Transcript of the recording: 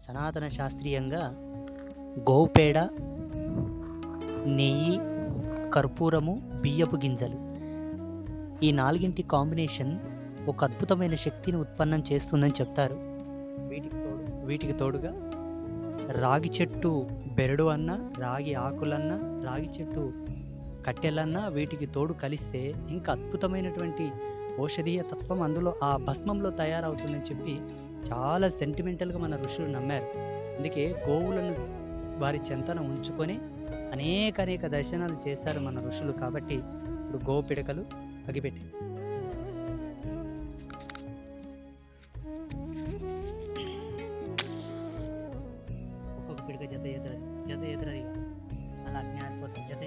సనాతన శాస్త్రీయంగా గోవు పేడ, నెయ్యి, కర్పూరము, బియ్యపు గింజలు ఈ నాలుగింటి కాంబినేషన్ ఒక అద్భుతమైన శక్తిని ఉత్పన్నం చేస్తుందని చెప్తారు. వీటికి తోడుగా రాగి చెట్టు బెరడు అన్న, రాగి ఆకులన్నా, రాగి చెట్టు కట్టెలన్నా వీటికి తోడు కలిస్తే ఇంకా అద్భుతమైనటువంటి ఔషధీయ తత్వం అందులో ఆ భస్మంలో తయారవుతుందని చెప్పి చాలా సెంటిమెంటల్గా మన ఋషులు నమ్మారు. అందుకే గోవులను వారి చెంతన ఉంచుకొని అనేక దర్శనాలు చేశారు మన ఋషులు. కాబట్టి ఇప్పుడు గోవు పిడకలు అగిపెట్టి ఒక్కొక్క పిడక జత ఎదురది అలా అగ్ని ఆరిపోతుంది. జత